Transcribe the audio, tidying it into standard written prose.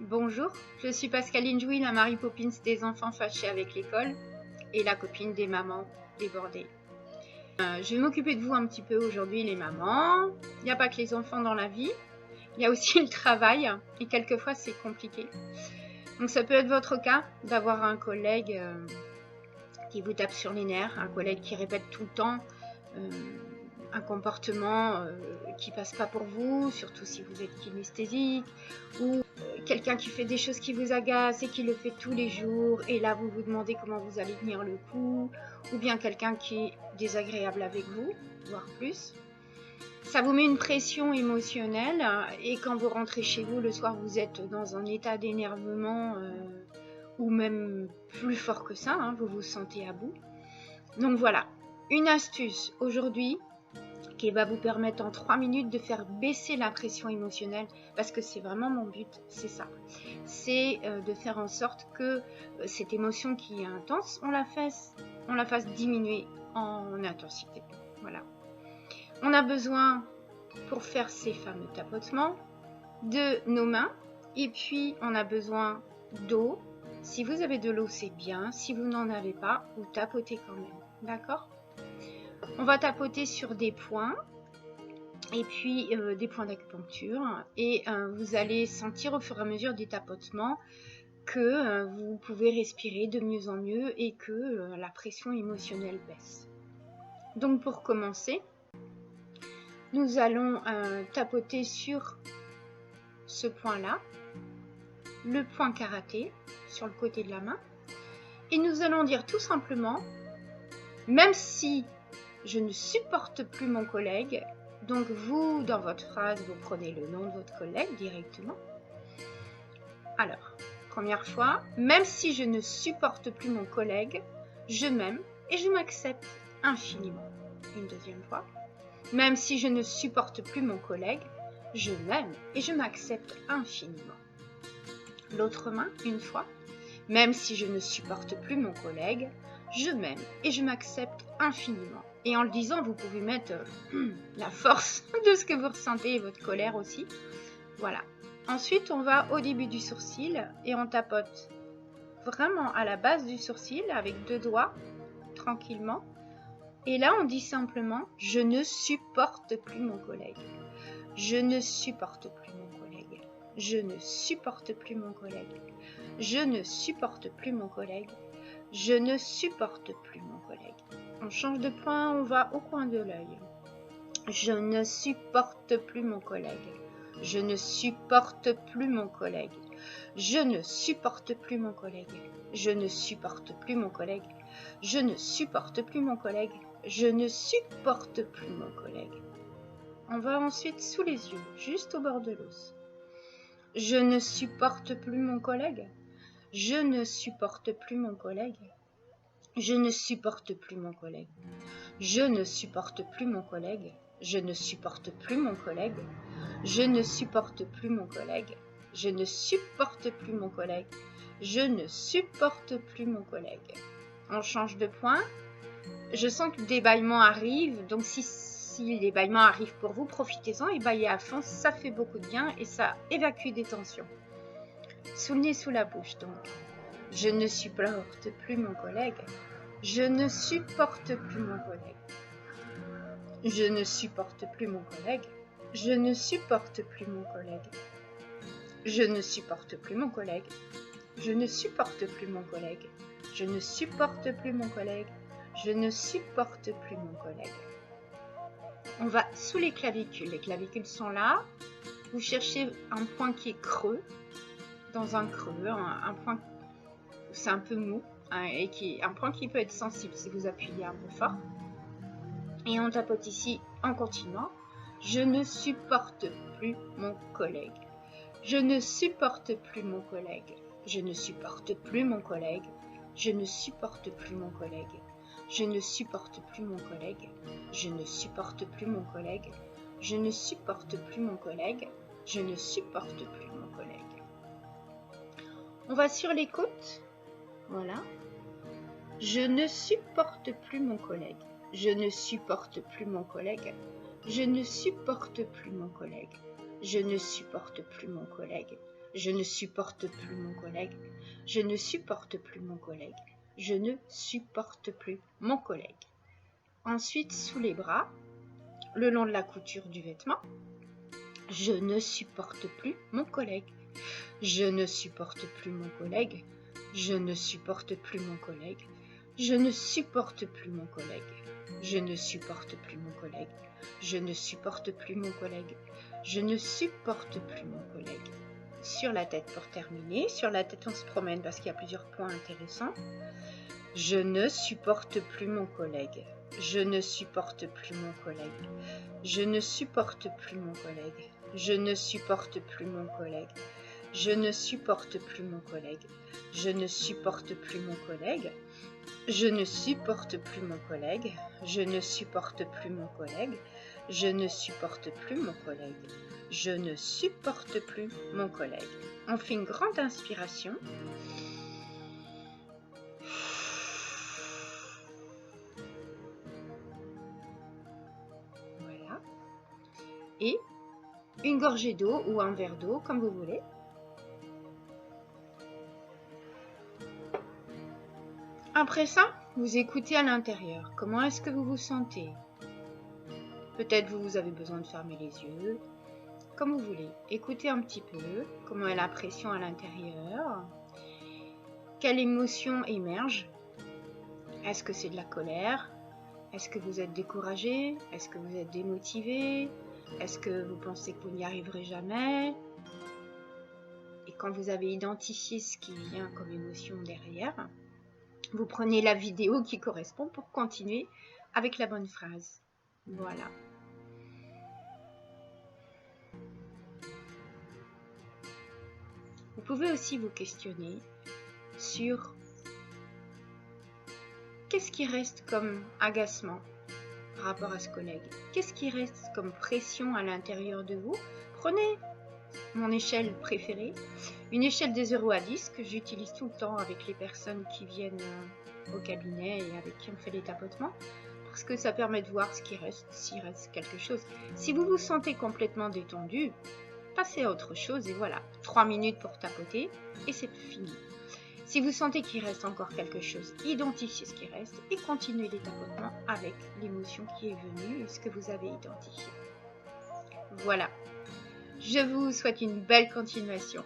Bonjour, je suis Pascaline Jouy, la Mary Poppins des enfants fâchés avec l'école et la copine des mamans débordées. Je vais m'occuper de vous un petit peu aujourd'hui les mamans. Il n'y a pas que les enfants dans la vie, il y a aussi le travail et quelquefois c'est compliqué. Donc ça peut être votre cas d'avoir un collègue qui vous tape sur les nerfs, un collègue qui répète tout le temps un comportement qui passe pas pour vous, surtout si vous êtes kinesthésique, ou quelqu'un qui fait des choses qui vous agacent et qui le fait tous les jours, et là vous vous demandez comment vous allez tenir le coup, ou bien quelqu'un qui est désagréable avec vous, voire plus. Ça vous met une pression émotionnelle, et quand vous rentrez chez vous le soir, vous êtes dans un état d'énervement, ou même plus fort que ça, vous vous sentez à bout. Donc voilà, une astuce aujourd'hui qui va vous permettre en 3 minutes de faire baisser la pression émotionnelle, parce que c'est vraiment mon but, c'est ça. C'est de faire en sorte que cette émotion qui est intense, on la fasse diminuer en intensité. Voilà. On a besoin, pour faire ces fameux tapotements, de nos mains, et puis on a besoin d'eau. Si vous avez de l'eau, c'est bien. Si vous n'en avez pas, vous tapotez quand même. D'accord ? On va tapoter sur des points, et puis des points d'acupuncture, et vous allez sentir au fur et à mesure des tapotements que vous pouvez respirer de mieux en mieux et que la pression émotionnelle baisse. Donc pour commencer, nous allons tapoter sur ce point-là, le point karaté sur le côté de la main, et nous allons dire tout simplement, même si je ne supporte plus mon collègue. Donc vous, dans votre phrase, vous prenez le nom de votre collègue directement. Alors, première fois, même si je ne supporte plus mon collègue, je m'aime et je m'accepte infiniment. Une deuxième fois, même si je ne supporte plus mon collègue, je m'aime et je m'accepte infiniment. L'autre main, une fois, même si je ne supporte plus mon collègue, je m'aime et je m'accepte infiniment. Et en le disant, vous pouvez mettre la force de ce que vous ressentez et votre colère aussi. Voilà. Ensuite, on va au début du sourcil et on tapote vraiment à la base du sourcil avec 2 doigts, tranquillement. Et là, on dit simplement « Je ne supporte plus mon collègue. Je ne supporte plus mon collègue. Je ne supporte plus mon collègue. Je ne supporte plus mon collègue. Je ne supporte plus mon collègue. » On change de point, on va au coin de l'œil. Je ne supporte plus mon collègue. Je ne supporte plus mon collègue. Je ne supporte plus mon collègue. Je ne supporte plus mon collègue. Je ne supporte plus mon collègue. Je ne supporte plus mon collègue. On va ensuite sous les yeux, juste au bord de l'os. Je ne supporte plus mon collègue. Je ne supporte plus mon collègue. Je ne supporte plus mon collègue. Je ne supporte plus mon collègue. Je ne supporte plus mon collègue. Je ne supporte plus mon collègue. Je ne supporte plus mon collègue. Je ne supporte plus mon collègue. On change de point. Je sens que des bâillements arrivent. Donc si les bâillements arrivent pour vous, profitez-en et bâillez à fond. Ça fait beaucoup de bien et ça évacue des tensions. Sous le nez, sous la bouche donc. Je ne supporte plus mon collègue. Je ne supporte plus mon collègue. Je ne supporte plus mon collègue. Je ne supporte plus mon collègue. Je ne supporte plus mon collègue. Je ne supporte plus mon collègue. Je ne supporte plus mon collègue. Je ne supporte plus mon collègue. On va sous les clavicules. Les clavicules sont là. Vous cherchez un point qui est creux, dans un creux, un point où c'est un peu mou, et qui est un point qui peut être sensible si vous appuyez un peu fort. Et on tapote ici en continuant. Je ne supporte plus mon collègue. Je ne supporte plus mon collègue. Je ne supporte plus mon collègue. Je ne supporte plus mon collègue. Je ne supporte plus mon collègue. Je ne supporte plus mon collègue. Je ne supporte plus mon collègue. Je ne supporte plus mon collègue. On va sur les côtes. Voilà. Je ne supporte plus mon collègue. Je ne supporte plus mon collègue. Je ne supporte plus mon collègue. Je ne supporte plus mon collègue. Je ne supporte plus mon collègue. Je ne supporte plus mon collègue. Je ne supporte plus mon collègue. Ensuite, sous les bras, le long de la couture du vêtement. Je ne supporte plus mon collègue. Je ne supporte plus mon collègue. Je ne supporte plus mon collègue. Je ne supporte plus mon collègue. Je ne supporte plus mon collègue. Je ne supporte plus mon collègue. Je ne supporte plus mon collègue. Sur la tête pour terminer. Sur la tête, on se promène parce qu'il y a plusieurs points intéressants. Je ne supporte plus mon collègue. Je ne supporte plus mon collègue. Je ne supporte plus mon collègue. Je ne supporte plus mon collègue. Je ne supporte plus mon collègue. Je ne supporte plus mon collègue. Je ne supporte plus mon collègue. Je ne supporte plus mon collègue. Je ne supporte plus mon collègue. Je ne supporte plus mon collègue. On fait une grande inspiration. Voilà. Et une gorgée d'eau ou un verre d'eau, comme vous voulez. Après ça, vous écoutez à l'intérieur. Comment est-ce que vous vous sentez? Peut-être vous avez besoin de fermer les yeux. Comme vous voulez. Écoutez un petit peu comment est la pression à l'intérieur. Quelle émotion émerge? Est-ce que c'est de la colère? Est-ce que vous êtes découragé? Est-ce que vous êtes démotivé? Est-ce que vous pensez que vous n'y arriverez jamais? Et quand vous avez identifié ce qui vient comme émotion derrière, vous prenez la vidéo qui correspond pour continuer avec la bonne phrase. Voilà. Vous pouvez aussi vous questionner sur qu'est-ce qui reste comme agacement par rapport à ce collègue? Qu'est-ce qui reste comme pression à l'intérieur de vous? Prenez mon échelle préférée, une échelle de 0 à 10 que j'utilise tout le temps avec les personnes qui viennent au cabinet et avec qui on fait les tapotements, parce que ça permet de voir ce qui reste, s'il reste quelque chose. Si vous vous sentez complètement détendu, passez à autre chose et voilà, 3 minutes pour tapoter et c'est fini. Si vous sentez qu'il reste encore quelque chose, identifiez ce qui reste et continuez les tapotements avec l'émotion qui est venue et ce que vous avez identifié. Voilà. Je vous souhaite une belle continuation.